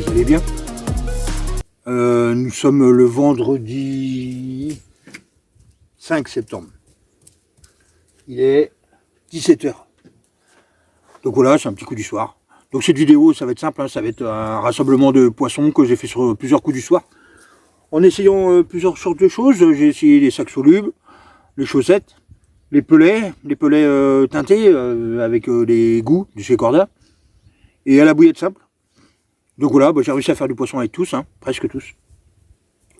vous allez bien. Nous sommes le vendredi 5 septembre. Il est 17 h. Donc voilà, c'est un petit coup du soir. Donc cette vidéo, ça va être simple, hein, ça va être un rassemblement de poissons que j'ai fait sur plusieurs coups du soir. En essayant plusieurs sortes de choses, j'ai essayé les sacs solubles, les chaussettes, les pelets teintés avec les goûts de chez Corda, et à la bouillette simple. Donc voilà, j'ai réussi à faire du poisson avec tous, hein, presque tous.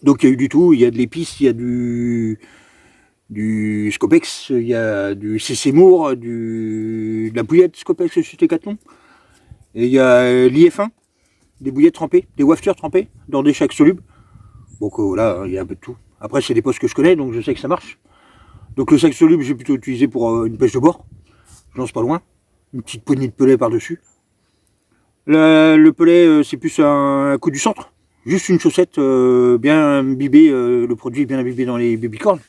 Donc il y a eu du tout, il y a de l'épice, il y a du Scopex, il y a du Cécémour, de la bouillette Scopex chez Decathlon. Et il y a l'IF1, des bouillettes trempées, des wafters trempés dans des sacs solubles. Donc voilà, il y a un peu de tout. Après c'est des postes que je connais, donc je sais que ça marche. Donc le sac soluble, j'ai plutôt utilisé pour une pêche de bord. Je lance pas loin. Une petite poignée de pellet par-dessus. Le pelet, c'est plus un coup du centre. Juste une chaussette bien imbibée, le produit est bien imbibé dans les babycorns.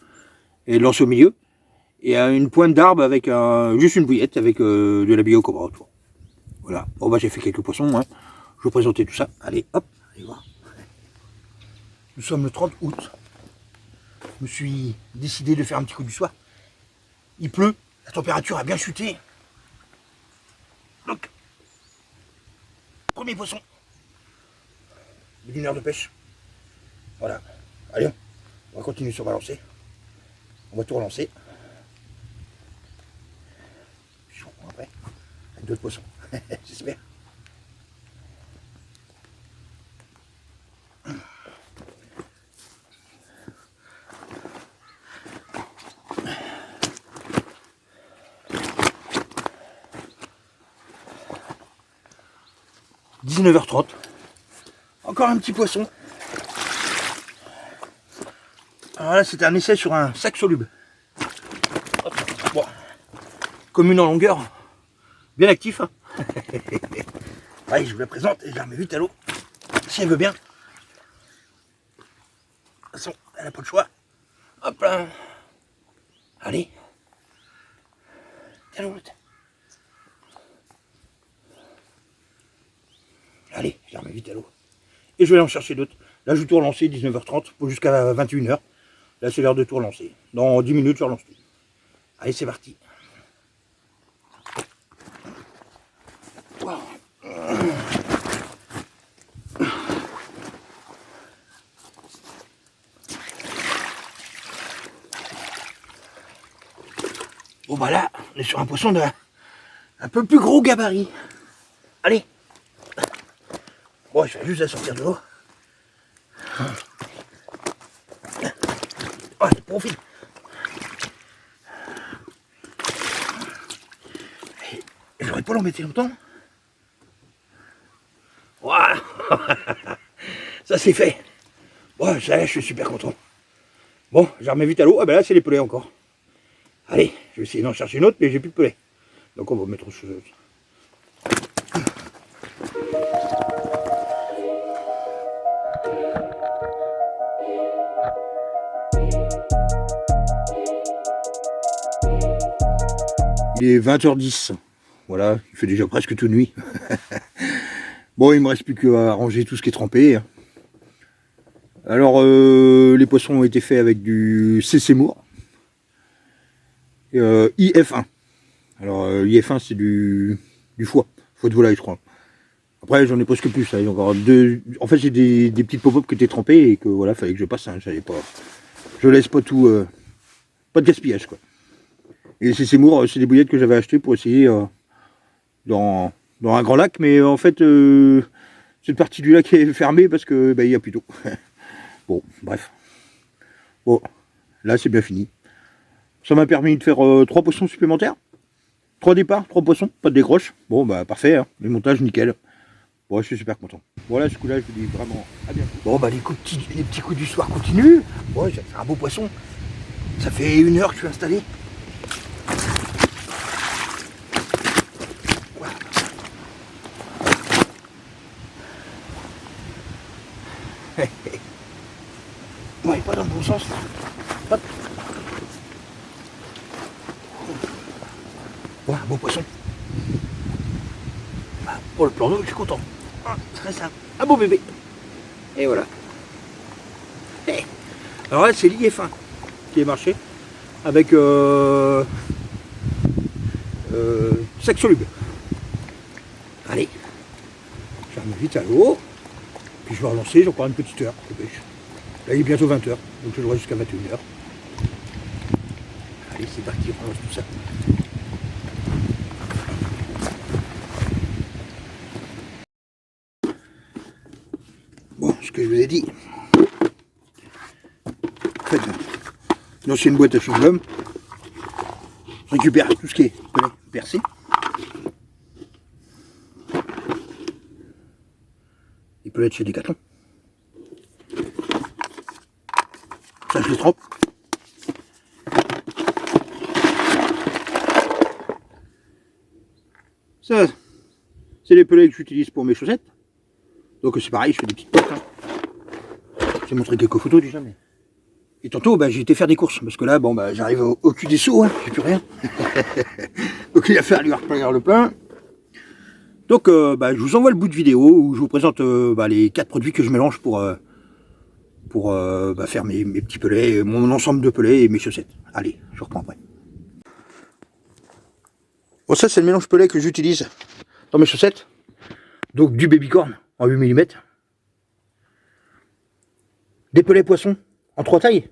Et lancé au milieu. Et une pointe d'arbre avec juste une bouillette avec de la bio cobra autour. Voilà. Bon j'ai fait quelques poissons. Hein. Je vais vous présenter tout ça. Allez, hop, allez voir. Nous sommes le 30 août. Je me suis décidé de faire un petit coup du soir. Il pleut, la température a bien chuté. Donc, premier poisson d'une heure de pêche. Voilà. Allez, on va continuer sur ma lancée. On va tout relancer. Je vous reprends après avec d'autres poissons. J'espère. « 19h30. Encore un petit poisson. Alors là, c'était un essai sur un sac soluble. Hop. Bon. Commune en longueur. Bien actif. Hein. Allez, je vous la présente et je la remets vite à l'eau. Si elle veut bien. De toute façon, elle n'a pas le choix. Hop là. Allez. Tiens l'autre. Allez, je la remets vite à l'eau. Et je vais aller en chercher d'autres. Là, je vais tout relancer, 19h30, jusqu'à 21h. Là, c'est l'heure de tout relancer. Dans 10 minutes, je relance tout. Allez, c'est parti. Wow. Bon, bah là, on est sur un poisson d'un peu plus gros gabarit. Allez. Bon, je vais juste la sortir de l'eau. Oh, c'est profil. J'aurais pas l'embêter longtemps. Voilà. Ça c'est fait. Bon, ça, je suis super content. Bon, je la remets vite à l'eau. Ah ben là, c'est les pelets encore. Allez, je vais essayer d'en chercher une autre, mais j'ai plus de pelets. Donc on va mettre autre chose. Il est 20h10. Voilà, il fait déjà presque toute nuit. Bon, il me reste plus qu'à ranger tout ce qui est trempé. Alors, les poissons ont été faits avec du Cécémour. IF1. Alors, IF1, c'est du foie. Foie de volaille, je crois. Après, j'en ai presque plus. Hein. Il y a encore deux. En fait, j'ai des petites pop-up qui étaient trempées et que voilà, fallait que je passe. Hein. J'allais pas. Je laisse pas tout. Pas de gaspillage, quoi. Et ces Cécémour, c'est des bouillettes que j'avais achetées pour essayer dans un grand lac, mais en fait, cette partie du lac est fermée parce que il y a plus d'eau. Bon, bref. Bon, là c'est bien fini. Ça m'a permis de faire 3 poissons supplémentaires. 3 départs, 3 poissons, pas de décroche. Bon, bah parfait, hein. Les montages nickel. Bon, je suis super content. Voilà, ce coup-là, je vous dis vraiment à bientôt. Bon, bah les petits coups du soir continuent. Ouais, j'ai fait un beau poisson. Ça fait 1 heure que je suis installé. Ouais, pas dans le bon sens. Hop. Ouais, un beau poisson. Pour le plan d'eau, je suis content. Très simple. un beau bébé. Et voilà. Alors là, c'est l'IF1 qui est marché avec sac soluble. Allez, je remonte vite à l'eau, puis je vais relancer, j'ai encore une petite heure de pêche. Là, il est bientôt 20h, donc je jouerai jusqu'à 21h. Allez, c'est parti, on relance tout ça. Bon, ce que je vous ai dit. En fait, une ancienne boîte à chewing-gum. Je récupère tout ce qui est percé. Il peut être chez Decathlon. Ça, je les trempe. Ça, c'est les pelets que j'utilise pour mes chaussettes. Donc c'est pareil, je fais des petites potes. Hein. J'ai montré quelques photos déjà. Mais... Et tantôt, j'ai été faire des courses. Parce que là, bon, j'arrive au cul des seaux, hein, j'ai plus rien. Donc il a fallu reprendre le plein. Donc je vous envoie le bout de vidéo où je vous présente les 4 produits que je mélange pour faire mes petits pelets, mon ensemble de pelets et mes chaussettes. Allez, je reprends après. Bon, ça c'est le mélange pellet que j'utilise dans mes chaussettes. Donc du babycorn en 8 mm. Des pelets poissons en 3 tailles.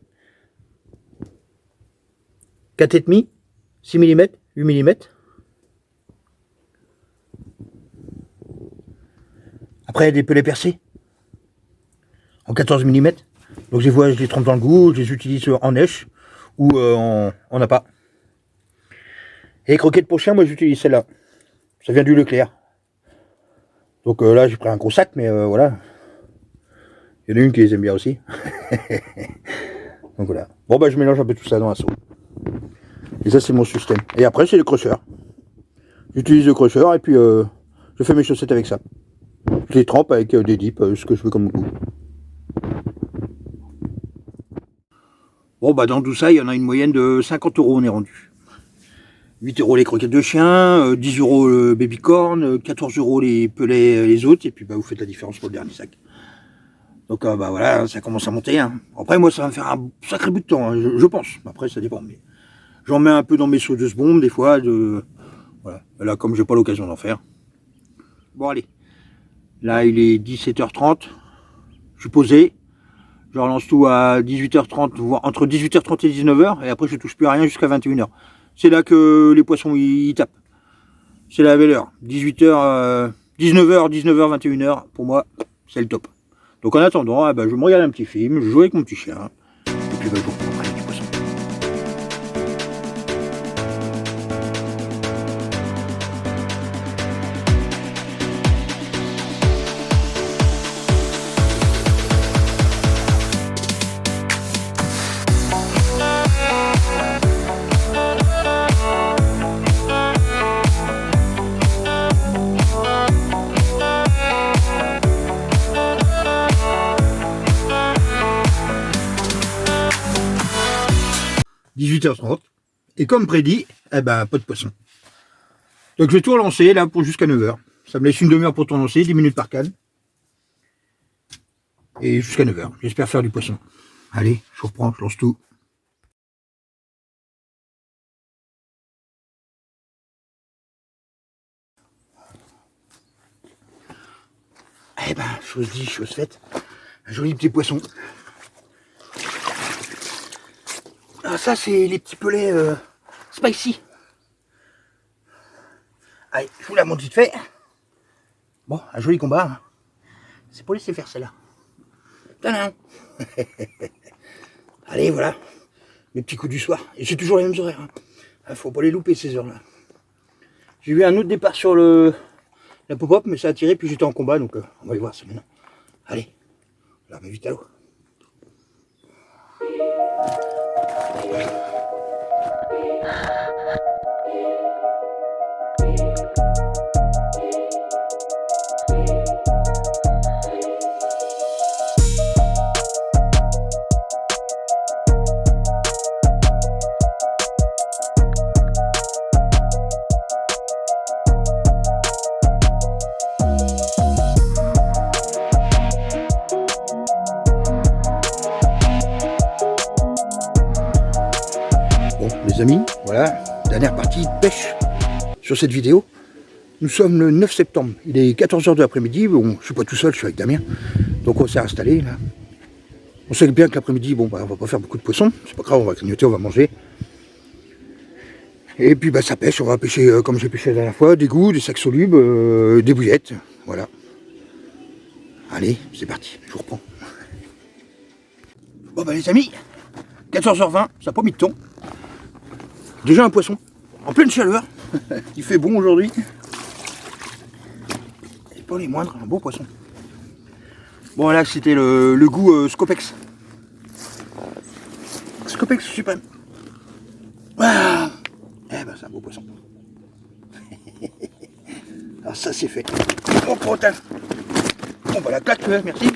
4,5, 6 mm, 8 mm. Après des pelets percés en 14 mm. Donc je les trempe dans le goût, je les utilise en neige ou en appât. Et les croquettes pour chien, moi j'utilise celle-là. Ça vient du Leclerc. Donc là j'ai pris un gros sac, mais voilà. Il y en a une qui les aime bien aussi. Donc voilà. Bon je mélange un peu tout ça dans un seau. Et ça c'est mon système. Et après c'est le crocheur. J'utilise le crocheur et puis je fais mes chaussettes avec ça. Je les trempe avec des dips, ce que je veux comme goût. Bon dans tout ça, il y en a une moyenne de 50 €, on est rendu. 8 € les croquettes de chien, 10 € le babycorn, 14 € les pelets les autres, et puis vous faites la différence pour le dernier sac. Donc voilà, ça commence à monter. Hein. Après moi ça va me faire un sacré bout de temps, hein, je pense. Après ça dépend. Mais j'en mets un peu dans mes seaux de seconde des fois. Voilà. Là comme j'ai pas l'occasion d'en faire. Bon allez. Là il est 17h30. Je suis posé. Je relance tout à 18h30, voire entre 18h30 et 19h, et après je touche plus à rien jusqu'à 21h. C'est là que les poissons ils tapent. C'est la belle heure. 19h, 19h, 21h, pour moi, c'est le top. Donc en attendant, je me regarde un petit film, je joue avec mon petit chien, et puis je vous reprends les poissons. – 18h30, et comme prédit, pas de poisson. Donc je vais tout relancer là pour jusqu'à 9h. Ça me laisse une demi-heure pour tout relancer, 10 minutes par canne. Et jusqu'à 9h. J'espère faire du poisson. Allez, je reprends, je lance tout. Chose dit, chose faite. Un joli petit poisson. Ah, ça c'est les petits pelets spicy. Allez, je vous la montre vite fait. Bon, un joli combat. Hein. C'est pour laisser faire celle-là. Tadam. Allez, voilà. Les petits coups du soir. Et c'est toujours les mêmes horaires. Hein. Faut pas les louper ces heures-là. J'ai eu un autre départ sur la pop-up, mais ça a tiré, puis j'étais en combat, donc on va y voir ça maintenant. Allez, là, mais vite à l'eau. les amis, voilà, dernière partie de pêche sur cette vidéo. Nous sommes le 9 septembre, il est 14 h de l'après-midi, bon, je suis pas tout seul, je suis avec Damien, donc on s'est installé là. On sait bien que l'après-midi, bon, bah, on va pas faire beaucoup de poissons, c'est pas grave, on va grignoter, on va manger. Et puis bah, ça pêche, on va pêcher comme j'ai pêché la dernière fois, des goûts, des sacs solubles, des bouillettes, voilà. Allez, c'est parti, je vous reprends. Bon bah les amis, 14 h 20, ça n'a pas mis de ton. Déjà un poisson, en pleine chaleur, il fait bon aujourd'hui. Et pas les moindres, un beau poisson. Bon là c'était le goût Scopex. Scopex suprême. Ah, eh ben c'est un beau poisson. Alors ça c'est fait. Oh putain. Bon bah la claque, merci.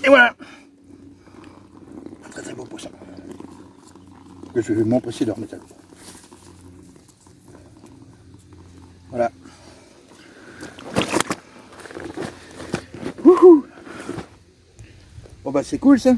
Et voilà. Un très très beau poisson. Je vais m'empresser de remettre à l'eau. Voilà. Wouhou. Bon bah c'est cool ça.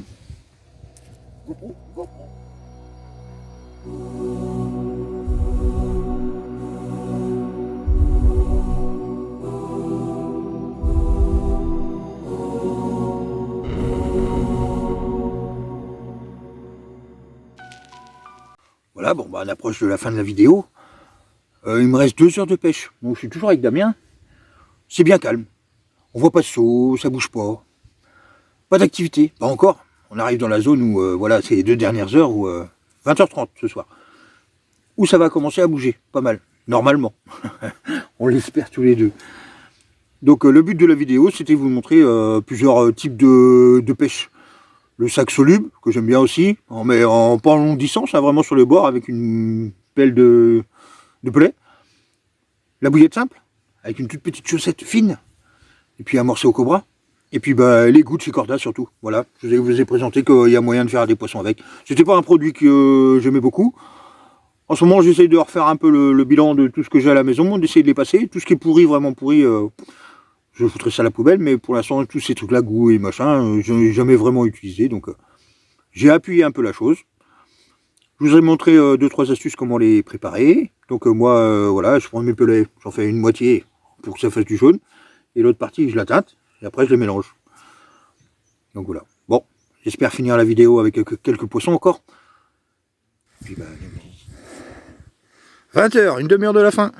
Voilà, bon bah on approche de la fin de la vidéo. Il me reste 2 heures de pêche. Donc je suis toujours avec Damien. C'est bien calme. On voit pas de saut, ça bouge pas. Pas d'activité, pas encore. On arrive dans la zone où, voilà, c'est les 2 dernières heures, où 20 h 30 ce soir. Où ça va commencer à bouger, pas mal, normalement. On l'espère tous les deux. Donc le but de la vidéo, c'était vous montrer plusieurs types de pêche. Le sac soluble, que j'aime bien aussi, mais pas en longue distance, hein, vraiment sur les bords avec une pelle de pellet. La bouillette simple, avec une toute petite chaussette fine, et puis un morceau au cobra. Et puis bah, les goûts de chez Corda surtout. Voilà, je vous ai présenté qu'il y a moyen de faire des poissons avec. C'était pas un produit que j'aimais beaucoup. En ce moment, j'essaye de refaire un peu le bilan de tout ce que j'ai à la maison, d'essayer de les passer. Tout ce qui est pourri, vraiment pourri, je foutrais ça à la poubelle. Mais pour l'instant, tous ces trucs-là, goût et machin, je n'ai jamais vraiment utilisé. Donc j'ai appuyé un peu la chose. Je vous ai montré 2-3 astuces comment les préparer. Donc moi, voilà, je prends mes pellets, j'en fais une moitié pour que ça fasse du jaune. Et l'autre partie, je la teinte. Et après, je les mélange. Donc voilà. Bon, j'espère finir la vidéo avec quelques poissons encore. Puis bah, 20 h, une demi-heure de la fin.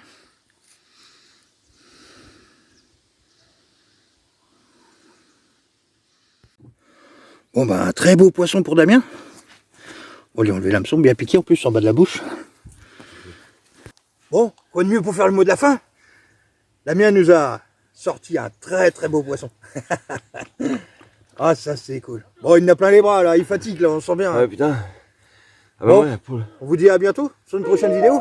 Bon bah, un très beau poisson pour Damien. On va lui enlever l'hameçon, bien piqué en plus en bas de la bouche. Bon, quoi de mieux pour faire le mot de la fin? Damien nous a sorti un très très beau poisson. Ah ça c'est cool. Bon, il en a plein les bras là, il fatigue là, on sent bien. Ouais putain. Ah bah bon, ouais, on vous dit à bientôt sur une prochaine vidéo.